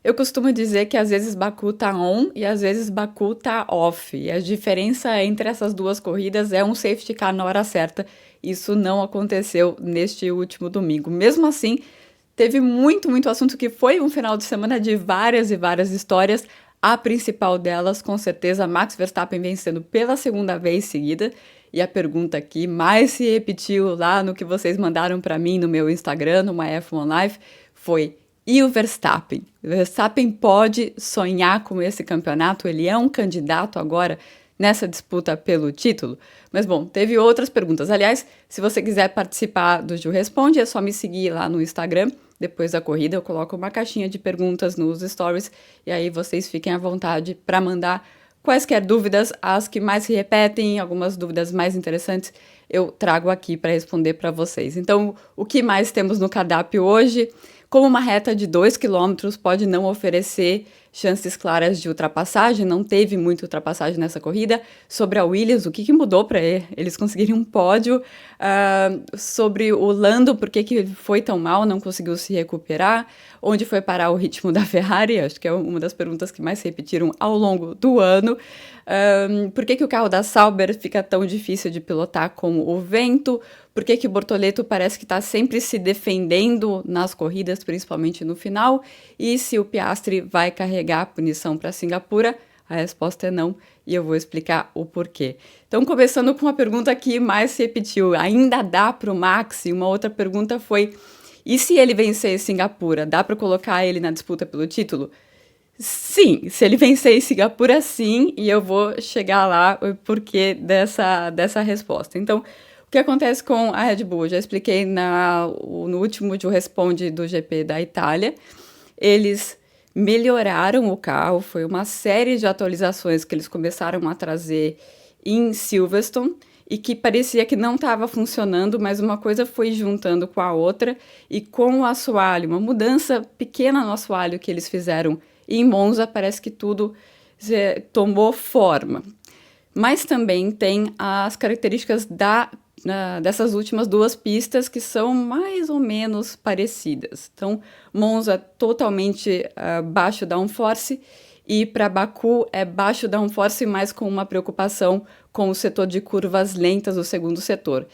Eu costumo dizer que às vezes Baku tá on e às vezes Baku tá off. E a diferença entre essas duas corridas é um safety car na hora certa. Isso não aconteceu neste último domingo. Mesmo assim, teve muito assunto que foi um final de semana de várias e várias histórias. A principal delas, com certeza, Max Verstappen vencendo pela segunda vez seguida. E a pergunta que mais se repetiu lá no que vocês mandaram para mim no meu Instagram, no F1 Live, foi: e o Verstappen? O Verstappen pode sonhar com esse campeonato? Ele é um candidato agora nessa disputa pelo título? Mas bom, teve outras perguntas. Aliás, se você quiser participar do Ju Responde, é só me seguir lá no Instagram. Depois da corrida eu coloco uma caixinha de perguntas nos stories e aí vocês fiquem à vontade para mandar quaisquer dúvidas, as que mais se repetem, algumas dúvidas mais interessantes, eu trago aqui para responder para vocês. Então, o que mais temos no cardápio hoje? Como uma reta de 2 km pode não oferecer chances claras de ultrapassagem, não teve muita ultrapassagem nessa corrida. Sobre a Williams, o que mudou para eles conseguirem um pódio? Sobre o Lando, por que foi tão mal, não conseguiu se recuperar? Onde foi parar o ritmo da Ferrari? Acho que é uma das perguntas que mais se repetiram ao longo do ano. Por que o carro da Sauber fica tão difícil de pilotar com o vento? Por que o Bortoleto parece que está sempre se defendendo nas corridas, principalmente no final? E se o Piastri vai carregar a punição para Singapura? A resposta é não, e eu vou explicar o porquê. Então, começando com a pergunta que mais se repetiu: ainda dá para o Max? E uma outra pergunta foi: e se ele vencer Singapura, dá para colocar ele na disputa pelo título? Sim, se ele vencer em Singapura, sim, e eu vou chegar lá o porquê dessa resposta. Então, o que acontece com a Red Bull? Eu já expliquei no último de Responde do GP da Itália. Eles melhoraram o carro, foi uma série de atualizações que eles começaram a trazer em Silverstone e que parecia que não estava funcionando, mas uma coisa foi juntando com a outra, e com o assoalho, uma mudança pequena no assoalho que eles fizeram em Monza, parece que tudo tomou forma. Mas também tem as características dessas últimas duas pistas que são mais ou menos parecidas. Então, Monza totalmente baixo downforce, e para Baku é baixo downforce, mas com uma preocupação com o setor de curvas lentas, o segundo setor.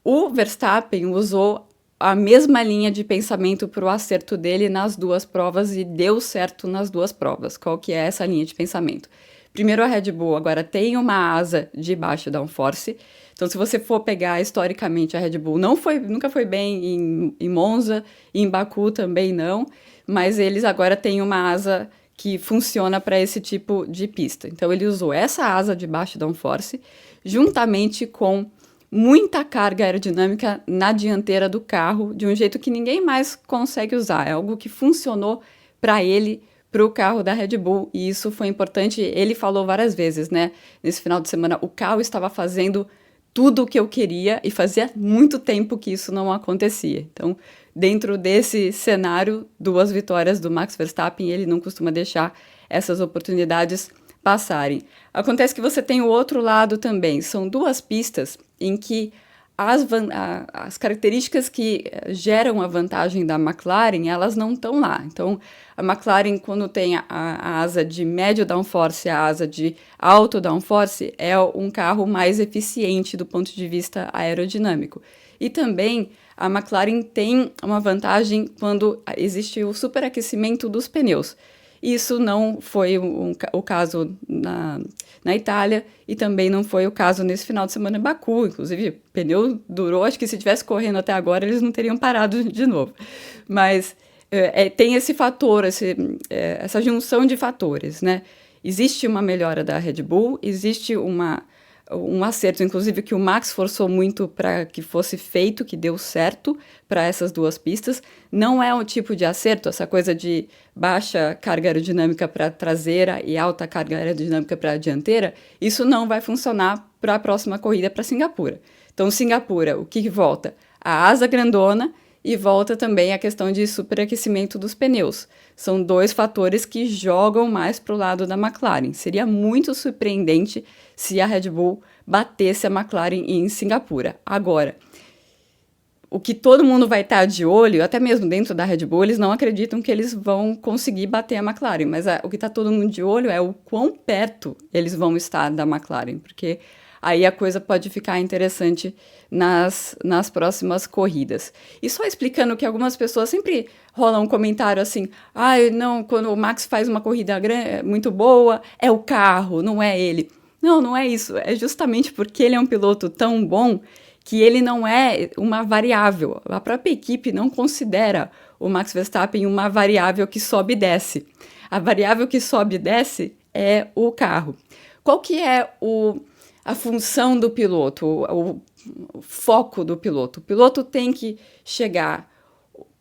O Verstappen usou a mesma linha de pensamento para o acerto dele nas duas provas e deu certo nas duas provas. Qual que é essa linha de pensamento? Primeiro, a Red Bull agora tem uma asa de baixo downforce. Então, se você for pegar historicamente, a Red Bull nunca foi bem em Monza, e em Baku também não, mas eles agora têm uma asa que funciona para esse tipo de pista. Então, ele usou essa asa de baixo downforce, juntamente com muita carga aerodinâmica na dianteira do carro, de um jeito que ninguém mais consegue usar. É algo que funcionou para ele, para o carro da Red Bull, e isso foi importante. Ele falou várias vezes, né? Nesse final de semana, o carro estava fazendo tudo o que eu queria e fazia muito tempo que isso não acontecia. Então, dentro desse cenário, 2 vitórias do Max Verstappen, ele não costuma deixar essas oportunidades passarem. Acontece que você tem o outro lado também. São 2 pistas em que as características que geram a vantagem da McLaren, elas não estão lá. Então, a McLaren, quando tem a asa de médio downforce e a asa de alto downforce, é um carro mais eficiente do ponto de vista aerodinâmico. E também a McLaren tem uma vantagem quando existe o superaquecimento dos pneus. Isso não foi o caso na Itália, e também não foi o caso nesse final de semana em Baku. Inclusive, o pneu durou, acho que se tivesse correndo até agora, eles não teriam parado de novo. Mas tem esse fator, essa junção de fatores, né? Existe uma melhora da Red Bull, existe um acerto, inclusive, que o Max forçou muito para que fosse feito, que deu certo para essas 2 pistas. Não é um tipo de acerto, essa coisa de baixa carga aerodinâmica para a traseira e alta carga aerodinâmica para a dianteira. Isso não vai funcionar para a próxima corrida, para Singapura. Então, Singapura, o que volta? A asa grandona, e volta também a questão de superaquecimento dos pneus. São 2 fatores que jogam mais para o lado da McLaren. Seria muito surpreendente se a Red Bull batesse a McLaren em Singapura. Agora, o que todo mundo vai estar de olho, até mesmo dentro da Red Bull, eles não acreditam que eles vão conseguir bater a McLaren, mas o que está todo mundo de olho é o quão perto eles vão estar da McLaren, porque aí a coisa pode ficar interessante nas próximas corridas. E só explicando que algumas pessoas sempre rolam um comentário assim, não, quando o Max faz uma corrida muito boa, é o carro, não é ele. Não, não é isso, é justamente porque ele é um piloto tão bom que ele não é uma variável. A própria equipe não considera o Max Verstappen uma variável que sobe e desce. A variável que sobe e desce é o carro. Qual que é a função do piloto, o foco do piloto? O piloto tem que chegar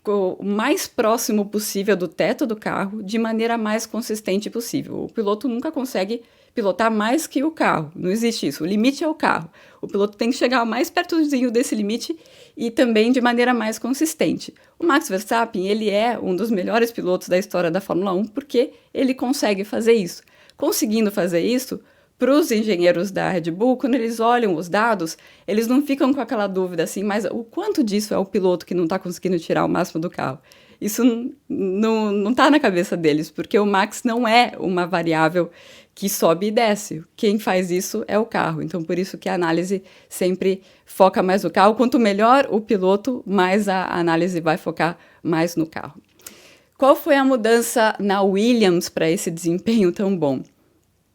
o mais próximo possível do teto do carro de maneira mais consistente possível. O piloto nunca consegue pilotar mais que o carro, não existe isso, o limite é o carro. O piloto tem que chegar o mais pertozinho desse limite e também de maneira mais consistente. O Max Verstappen, ele é um dos melhores pilotos da história da Fórmula 1 porque ele consegue fazer isso. Conseguindo fazer isso, para os engenheiros da Red Bull, quando eles olham os dados, eles não ficam com aquela dúvida assim, mas o quanto disso é o piloto que não está conseguindo tirar o máximo do carro? Isso não está na cabeça deles, porque o Max não é uma variável que sobe e desce. Quem faz isso é o carro. Então, por isso que a análise sempre foca mais no carro. Quanto melhor o piloto, mais a análise vai focar mais no carro. Qual foi a mudança na Williams para esse desempenho tão bom?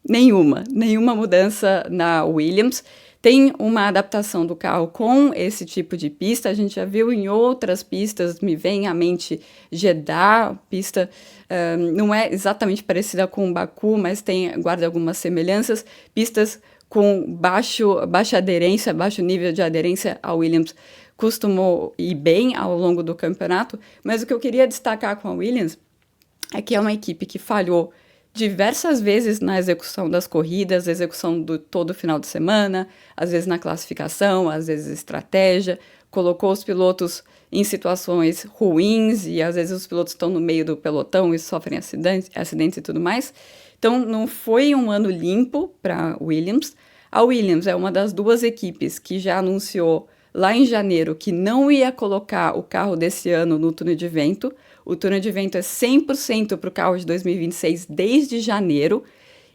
Nenhuma mudança na Williams. Tem uma adaptação do carro com esse tipo de pista, a gente já viu em outras pistas, me vem à mente Jeddah, pista não é exatamente parecida com o Baku, mas guarda algumas semelhanças, pistas com baixa aderência, baixo nível de aderência, a Williams costumou ir bem ao longo do campeonato, mas o que eu queria destacar com a Williams é que é uma equipe que falhou diversas vezes na execução das corridas, execução do todo o final de semana, às vezes na classificação, às vezes estratégia, colocou os pilotos em situações ruins e às vezes os pilotos estão no meio do pelotão e sofrem acidentes e tudo mais. Então não foi um ano limpo para a Williams. A Williams é uma das duas equipes que já anunciou lá em janeiro que não ia colocar o carro desse ano no túnel de vento. O túnel de vento é 100% para o carro de 2026 desde janeiro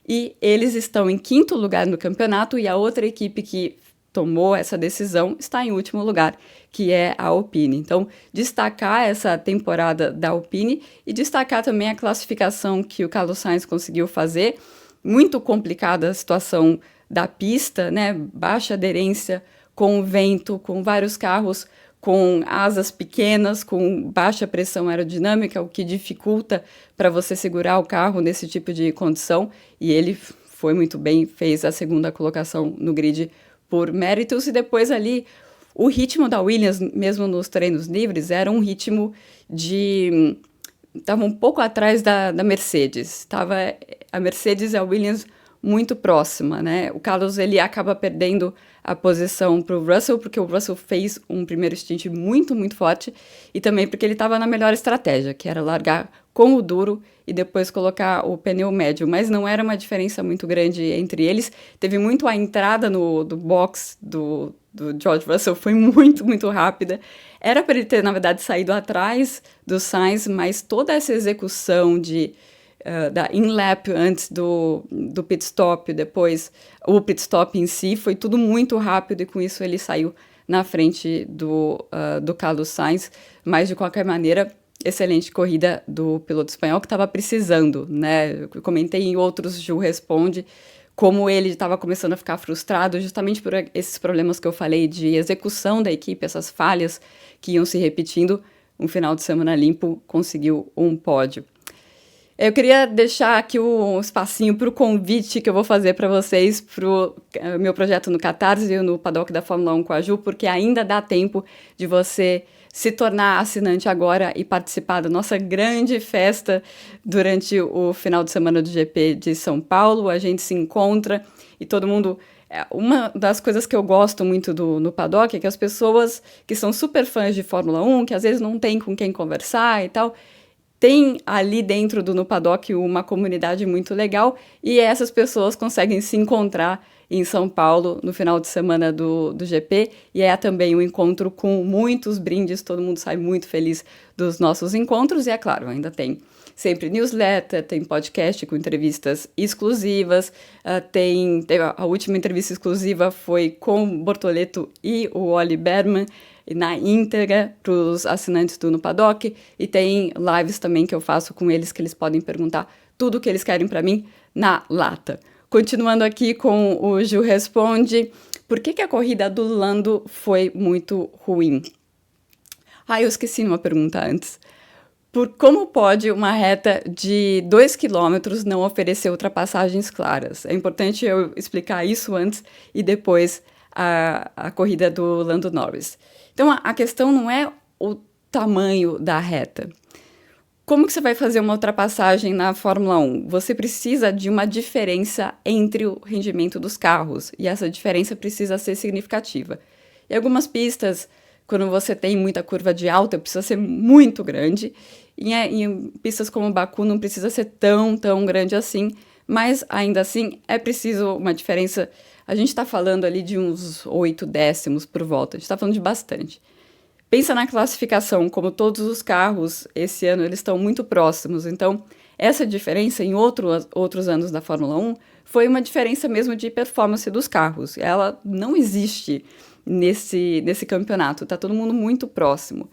e eles estão em 5º lugar no campeonato e a outra equipe que tomou essa decisão está em último lugar, que é a Alpine. Então, destacar essa temporada da Alpine e destacar também a classificação que o Carlos Sainz conseguiu fazer. Muito complicada a situação da pista, né? Baixa aderência com vento, com vários carros com asas pequenas, com baixa pressão aerodinâmica, o que dificulta para você segurar o carro nesse tipo de condição. E ele foi muito bem, fez a 2ª colocação no grid por méritos. E depois ali, o ritmo da Williams, mesmo nos treinos livres, era um ritmo de... Estava um pouco atrás da Mercedes. A Mercedes e a Williams muito próxima, né? O Carlos, ele acaba perdendo a posição para o Russell, porque o Russell fez um primeiro stint muito, muito forte, e também porque ele estava na melhor estratégia, que era largar com o duro e depois colocar o pneu médio, mas não era uma diferença muito grande entre eles. Teve muito a entrada do box do George Russell, foi muito, muito rápida. Era para ele ter, na verdade, saído atrás do Sainz, mas toda essa execução da in-lap antes do pit stop, depois o pit stop em si, foi tudo muito rápido e com isso ele saiu na frente do Carlos Sainz, mas de qualquer maneira, excelente corrida do piloto espanhol que estava precisando, né? Eu comentei em outros Ju Responde como ele estava começando a ficar frustrado justamente por esses problemas que eu falei de execução da equipe, essas falhas que iam se repetindo. Um final de semana limpo, conseguiu um pódio. Eu queria deixar aqui um espacinho para o convite que eu vou fazer para vocês para o meu projeto no Catarse e no Paddock da Fórmula 1 com a Ju, porque ainda dá tempo de você se tornar assinante agora e participar da nossa grande festa durante o final de semana do GP de São Paulo. A gente se encontra e todo mundo... Uma das coisas que eu gosto muito no Paddock é que as pessoas que são super fãs de Fórmula 1, que às vezes não tem com quem conversar e tal... Tem ali dentro do No Paddock uma comunidade muito legal e essas pessoas conseguem se encontrar em São Paulo no final de semana do GP, e é também um encontro com muitos brindes, todo mundo sai muito feliz dos nossos encontros, e é claro, ainda tem sempre newsletter, tem podcast com entrevistas exclusivas, a última entrevista exclusiva foi com o Bortoleto e o Oli Berman, na íntegra para os assinantes do No Paddock, e tem lives também que eu faço com eles, que eles podem perguntar tudo o que eles querem para mim na lata. Continuando aqui com o Gil Responde, por que a corrida do Lando foi muito ruim? Eu esqueci uma pergunta antes. Como pode uma reta de 2 km não oferecer ultrapassagens claras? É importante eu explicar isso antes e depois a corrida do Lando Norris. Então, a questão não é o tamanho da reta. Como que você vai fazer uma ultrapassagem na Fórmula 1? Você precisa de uma diferença entre o rendimento dos carros, e essa diferença precisa ser significativa. Em algumas pistas, quando você tem muita curva de alta, precisa ser muito grande. Em pistas como Baku não precisa ser tão grande assim, mas ainda assim é preciso uma diferença. A gente está falando ali de uns 8 décimos por volta, a gente está falando de bastante. Pensa na classificação, como todos os carros esse ano eles estão muito próximos, então essa diferença em outros anos da Fórmula 1 foi uma diferença mesmo de performance dos carros. Ela não existe nesse campeonato, está todo mundo muito próximo.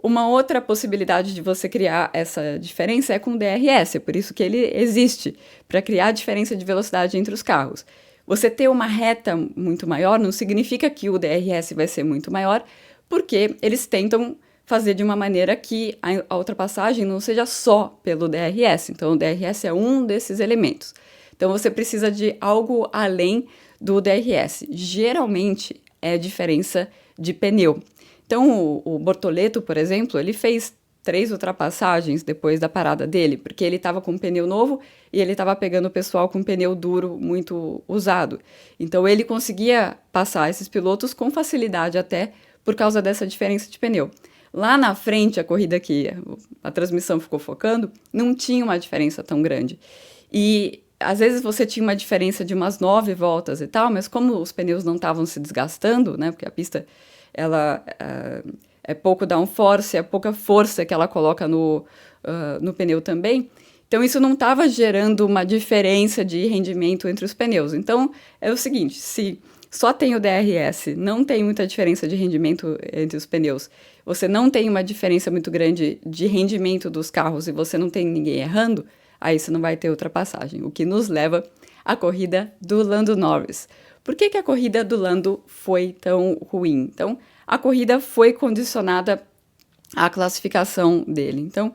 Uma outra possibilidade de você criar essa diferença é com o DRS, é por isso que ele existe, para criar a diferença de velocidade entre os carros. Você ter uma reta muito maior não significa que o DRS vai ser muito maior, porque eles tentam fazer de uma maneira que a ultrapassagem não seja só pelo DRS. Então, o DRS é um desses elementos. Então, você precisa de algo além do DRS. Geralmente, é diferença de pneu. Então, o Bortoleto, por exemplo, ele fez 3 ultrapassagens depois da parada dele, porque ele estava com um pneu novo e ele estava pegando o pessoal com um pneu duro muito usado. Então, ele conseguia passar esses pilotos com facilidade até por causa dessa diferença de pneu. Lá na frente, a corrida que a transmissão ficou focando, não tinha uma diferença tão grande. E às vezes você tinha uma diferença de umas 9 voltas e tal, mas como os pneus não estavam se desgastando, né, porque a pista ela é pouco downforce, é pouca força que ela coloca no pneu também, então isso não estava gerando uma diferença de rendimento entre os pneus. Então é o seguinte, se só tem o DRS, não tem muita diferença de rendimento entre os pneus, você não tem uma diferença muito grande de rendimento dos carros e você não tem ninguém errando, aí você não vai ter ultrapassagem, o que nos leva à corrida do Lando Norris. Por que a corrida do Lando foi tão ruim? Então, a corrida foi condicionada à classificação dele. Então,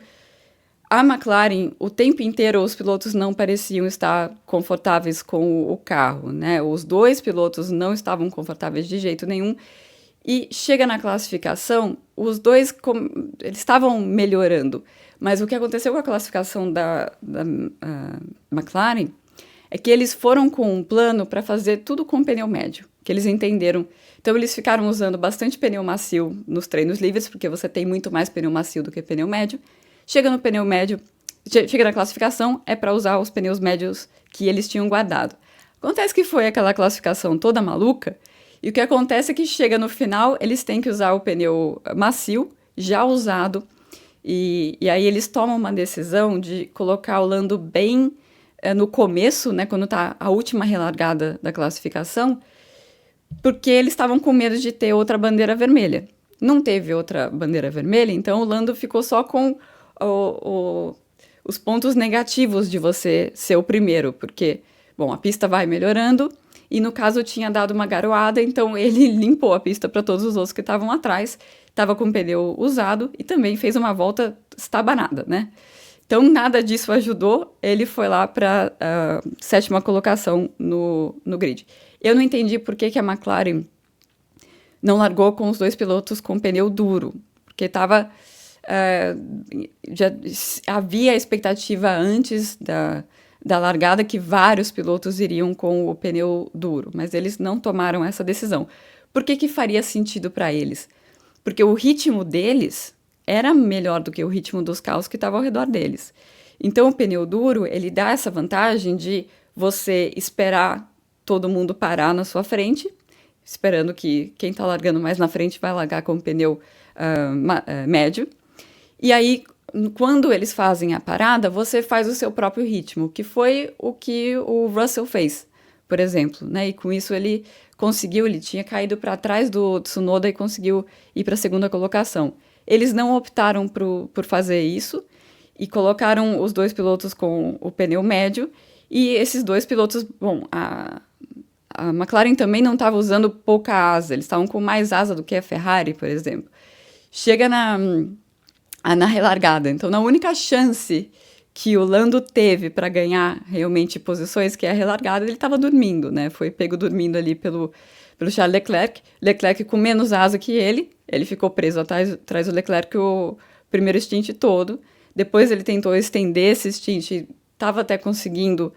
a McLaren, o tempo inteiro, os pilotos não pareciam estar confortáveis com o carro, né? Os 2 pilotos não estavam confortáveis de jeito nenhum. E chega na classificação, os 2 eles estavam melhorando. Mas o que aconteceu com a classificação da McLaren é que eles foram com um plano para fazer tudo com pneu médio, que eles entenderam. Então, eles ficaram usando bastante pneu macio nos treinos livres, porque você tem muito mais pneu macio do que pneu médio. Chega no pneu médio, chega na classificação, é para usar os pneus médios que eles tinham guardado. Acontece que foi aquela classificação toda maluca, e o que acontece é que chega no final, eles têm que usar o pneu macio, já usado, e aí eles tomam uma decisão de colocar o Lando bem no começo, né, quando está a última relargada da classificação, porque eles estavam com medo de ter outra bandeira vermelha. Não teve outra bandeira vermelha, então o Lando ficou só com os pontos negativos de você ser o primeiro, porque, bom, a pista vai melhorando, e no caso tinha dado uma garoada, então ele limpou a pista para todos os outros que estavam atrás, estava com o pneu usado e também fez uma volta estabanada, né? Então nada disso ajudou, ele foi lá para a 7ª colocação no grid. Eu não entendi por que a McLaren não largou com os 2 pilotos com pneu duro, porque estava... já havia a expectativa antes da largada que vários pilotos iriam com o pneu duro, mas eles não tomaram essa decisão. Por que faria sentido para eles? Porque o ritmo deles era melhor do que o ritmo dos carros que estavam ao redor deles. Então, o pneu duro, ele dá essa vantagem de você esperar todo mundo parar na sua frente, esperando que quem está largando mais na frente vai largar com o pneu médio. E aí, quando eles fazem a parada, você faz o seu próprio ritmo, que foi o que o Russell fez, por exemplo, né? E com isso ele conseguiu, ele tinha caído para trás do Tsunoda e conseguiu ir para a segunda colocação. Eles não optaram por fazer isso e colocaram os dois pilotos com o pneu médio. E esses dois pilotos, bom, a McLaren também não estava usando pouca asa, eles estavam com mais asa do que a Ferrari, por exemplo. Chega na relargada, então na única chance que o Lando teve para ganhar realmente posições, que é a relargada, ele estava dormindo, né? Foi pego dormindo ali pelo Charles Leclerc. Leclerc com menos asa que ele ficou preso atrás do Leclerc o primeiro stint todo. Depois ele tentou estender esse stint, estava até conseguindo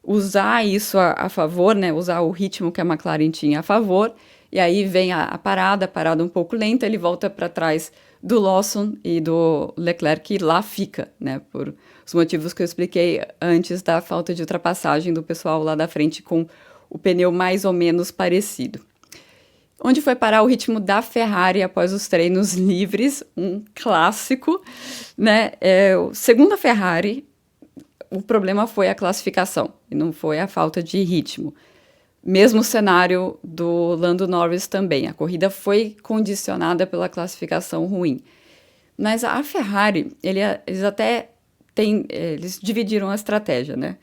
usar isso a favor, né? Usar o ritmo que a McLaren tinha a favor. E aí vem a parada um pouco lenta, ele volta para trás do Lawson e do Leclerc e lá fica, né? Por os motivos que eu expliquei antes da falta de ultrapassagem do pessoal lá da frente com o pneu mais ou menos parecido. Onde foi parar o ritmo da Ferrari após os treinos livres, um clássico, né? Segundo a Ferrari, o problema foi a classificação e não foi a falta de ritmo. Mesmo cenário do Lando Norris também. A corrida foi condicionada pela classificação ruim. Mas a Ferrari, eles dividiram a estratégia, né?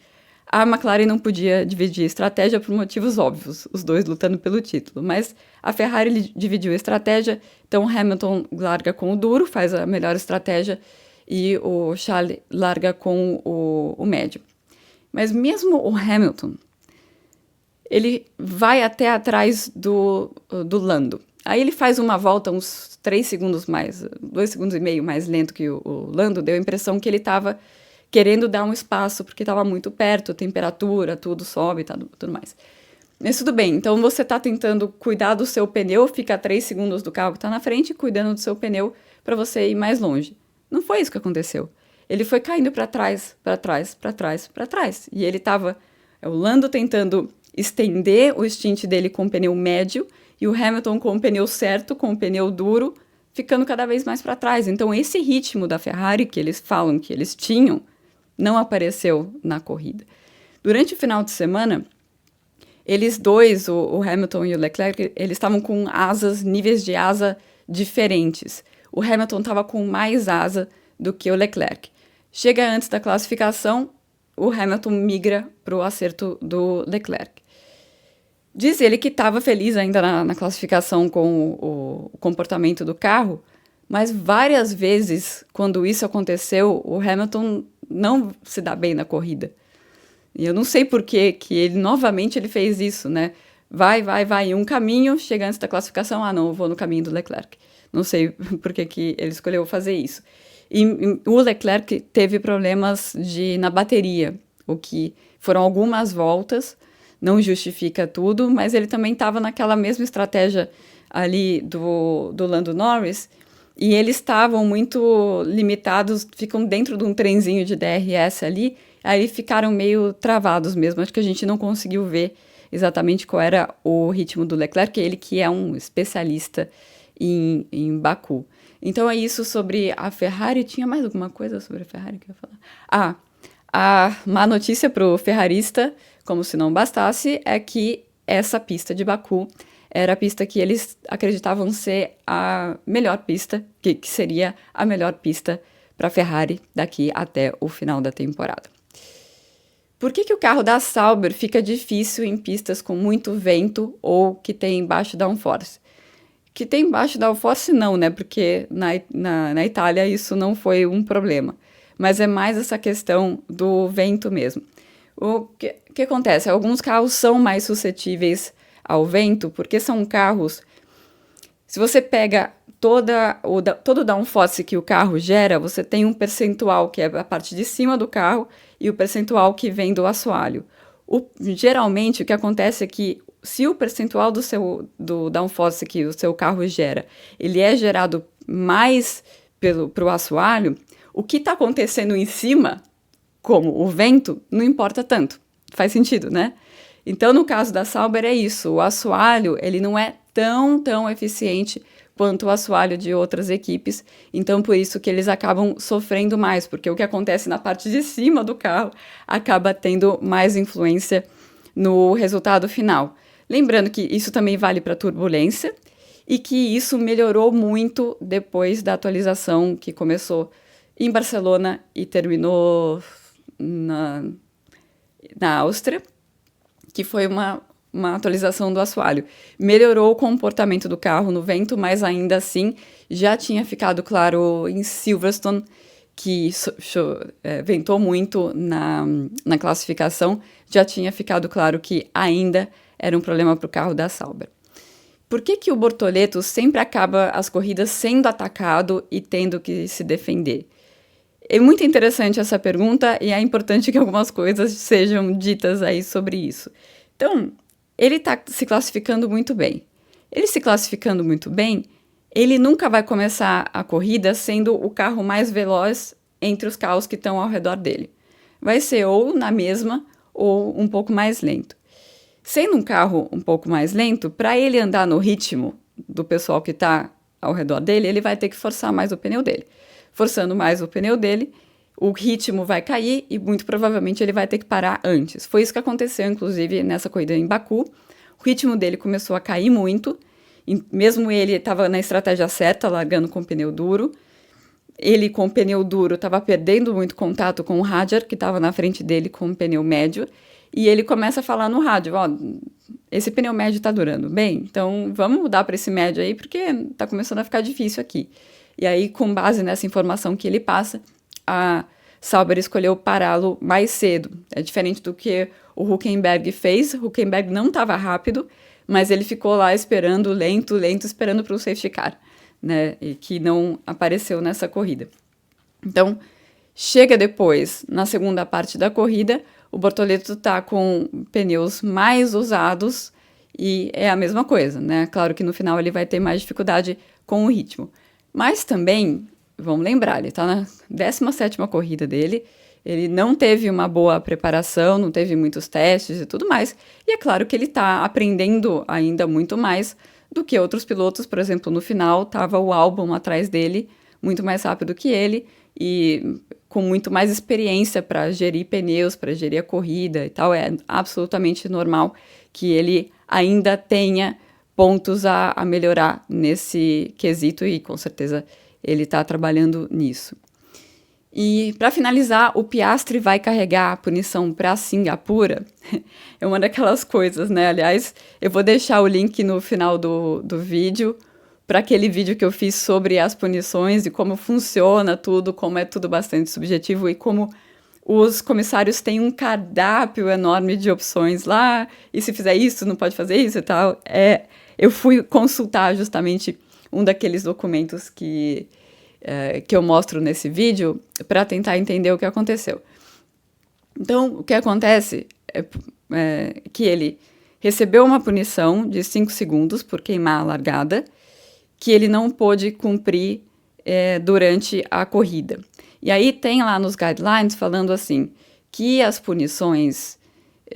A McLaren não podia dividir a estratégia por motivos óbvios, os dois lutando pelo título. Mas a Ferrari dividiu a estratégia, então o Hamilton larga com o duro, faz a melhor estratégia, e o Charles larga com o médio. Mas mesmo o Hamilton, ele vai até atrás do Lando. Aí ele faz uma volta uns 2,5 segundos mais lento que o Lando, deu a impressão que ele estava querendo dar um espaço, porque estava muito perto, a temperatura, tudo sobe, tudo mais. Mas tudo bem, então você está tentando cuidar do seu pneu, fica a 3 segundos do carro que está na frente, cuidando do seu pneu para você ir mais longe. Não foi isso que aconteceu. Ele foi caindo para trás. E ele estava, o Lando tentando estender o stint dele com o pneu médio e o Hamilton com o pneu certo, com o pneu duro, ficando cada vez mais para trás. Então, esse ritmo da Ferrari que eles falam que eles tinham não apareceu na corrida. Durante o final de semana, eles dois, o Hamilton e o Leclerc, eles estavam com níveis de asa diferentes. O Hamilton estava com mais asa do que o Leclerc. Chega antes da classificação, o Hamilton migra para o acerto do Leclerc. Diz ele que estava feliz ainda na classificação com o comportamento do carro, mas várias vezes, quando isso aconteceu, o Hamilton não se dá bem na corrida. E eu não sei por que ele novamente ele fez isso, né? Vai em um caminho, chega antes da classificação, não, eu vou no caminho do Leclerc. Não sei por que ele escolheu fazer isso. E o Leclerc teve problemas na bateria, o que foram algumas voltas, não justifica tudo, mas ele também estava naquela mesma estratégia ali do Lando Norris, e eles estavam muito limitados, ficam dentro de um trenzinho de DRS ali, aí ficaram meio travados mesmo. Acho que a gente não conseguiu ver exatamente qual era o ritmo do Leclerc, ele que é um especialista em Baku. Então é isso sobre a Ferrari. Tinha mais alguma coisa sobre a Ferrari que eu ia falar? A má notícia para o ferrarista, como se não bastasse, é que essa pista de Baku era a pista que eles acreditavam ser a melhor pista, que seria a melhor pista para a Ferrari daqui até o final da temporada. Por que o carro da Sauber fica difícil em pistas com muito vento ou que tem baixo downforce? Que tem baixo downforce não, né? Porque na Itália isso não foi um problema. Mas é mais essa questão do vento mesmo. O que acontece? Alguns carros são mais suscetíveis ao vento, porque são carros... Se você pega todo o downforce que o carro gera, você tem um percentual que é a parte de cima do carro e o percentual que vem do assoalho. Geralmente, o que acontece é que se o percentual do downforce que o seu carro gera, ele é gerado mais para o assoalho, o que está acontecendo em cima, como o vento, não importa tanto. Faz sentido, né? Então, no caso da Sauber é isso, o assoalho ele não é tão eficiente quanto o assoalho de outras equipes, então por isso que eles acabam sofrendo mais, porque o que acontece na parte de cima do carro acaba tendo mais influência no resultado final. Lembrando que isso também vale para turbulência e que isso melhorou muito depois da atualização que começou em Barcelona e terminou na Áustria, que foi uma atualização do assoalho. Melhorou o comportamento do carro no vento, mas ainda assim já tinha ficado claro em Silverstone, que ventou muito na classificação, já tinha ficado claro que ainda era um problema para o carro da Sauber. Por que o Bortoleto sempre acaba as corridas sendo atacado e tendo que se defender? É muito interessante essa pergunta e é importante que algumas coisas sejam ditas aí sobre isso. Então, ele está se classificando muito bem. Ele se classificando muito bem, ele nunca vai começar a corrida sendo o carro mais veloz entre os carros que estão ao redor dele. Vai ser ou na mesma ou um pouco mais lento. Sendo um carro um pouco mais lento, para ele andar no ritmo do pessoal que está ao redor dele, ele vai ter que forçar mais o pneu dele. Forçando mais o pneu dele, o ritmo vai cair e muito provavelmente ele vai ter que parar antes. Foi isso que aconteceu, inclusive, nessa corrida em Baku. O ritmo dele começou a cair muito, e mesmo ele estava na estratégia certa, largando com o pneu duro. Ele, com o pneu duro, estava perdendo muito contato com o Hadjar, que estava na frente dele com o pneu médio, e ele começa a falar no rádio, ó, esse pneu médio está durando bem, então vamos mudar para esse médio aí, porque está começando a ficar difícil aqui. E aí, com base nessa informação que ele passa, a Sauber escolheu pará-lo mais cedo. É diferente do que o Hülkenberg fez. O Hülkenberg não estava rápido, mas ele ficou lá esperando, lento, esperando para o safety car, né? E que não apareceu nessa corrida. Então, chega depois, na segunda parte da corrida, o Bortoleto está com pneus mais usados e é a mesma coisa, né? Claro que no final ele vai ter mais dificuldade com o ritmo. Mas também, vamos lembrar, ele está na 17ª corrida dele, ele não teve uma boa preparação, não teve muitos testes e tudo mais, e é claro que ele está aprendendo ainda muito mais do que outros pilotos. Por exemplo, no final estava o Albon atrás dele, muito mais rápido que ele, e com muito mais experiência para gerir pneus, para gerir a corrida e tal. É absolutamente normal que ele ainda tenha pontos a melhorar nesse quesito e com certeza ele está trabalhando nisso. E para finalizar, o Piastri vai carregar a punição para Singapura. É uma daquelas coisas, né? Aliás, eu vou deixar o link no final do vídeo para aquele vídeo que eu fiz sobre as punições e como funciona tudo, como é tudo bastante subjetivo e como os comissários têm um cardápio enorme de opções lá, e se fizer isso, não pode fazer isso e tal. Eu fui consultar justamente um daqueles documentos que eu mostro nesse vídeo para tentar entender o que aconteceu. Então, o que acontece é que ele recebeu uma punição de 5 segundos por queimar a largada, que ele não pôde cumprir durante a corrida. E aí tem lá nos guidelines falando assim, que as punições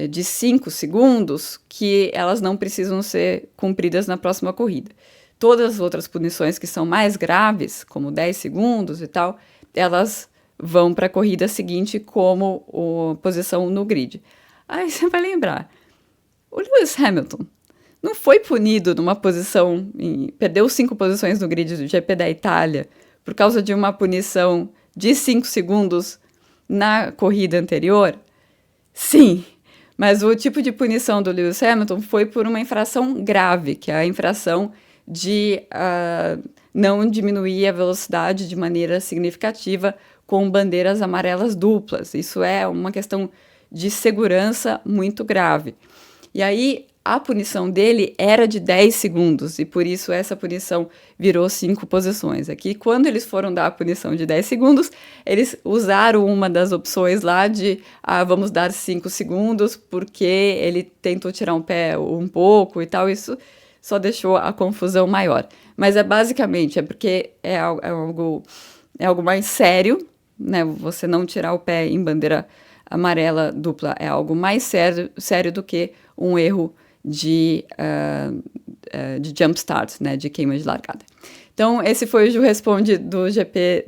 de 5 segundos, que elas não precisam ser cumpridas na próxima corrida. Todas as outras punições que são mais graves, como 10 segundos e tal, elas vão para a corrida seguinte como posição no grid. Aí você vai lembrar, o Lewis Hamilton não foi punido numa posição, perdeu 5 posições no grid do GP da Itália por causa de uma punição de 5 segundos na corrida anterior? Sim, mas o tipo de punição do Lewis Hamilton foi por uma infração grave, que é a infração de não diminuir a velocidade de maneira significativa com bandeiras amarelas duplas. Isso é uma questão de segurança muito grave. E aí, a punição dele era de 10 segundos, e por isso essa punição virou 5 posições. Aqui, quando eles foram dar a punição de 10 segundos, eles usaram uma das opções lá de vamos dar 5 segundos, porque ele tentou tirar um pé um pouco e tal. Isso só deixou a confusão maior. Mas basicamente porque é algo mais sério, né? Você não tirar o pé em bandeira amarela dupla é algo mais sério do que um erro de jump start, né, de queima de largada. Então, esse foi o Ju Responde do GP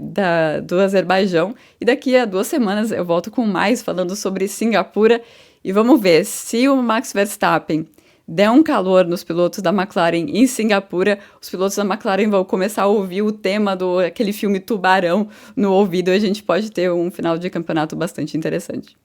do Azerbaijão. E daqui a 2 semanas eu volto com mais falando sobre Singapura. E vamos ver se o Max Verstappen der um calor nos pilotos da McLaren em Singapura, os pilotos da McLaren vão começar a ouvir o tema daquele filme Tubarão no ouvido e a gente pode ter um final de campeonato bastante interessante.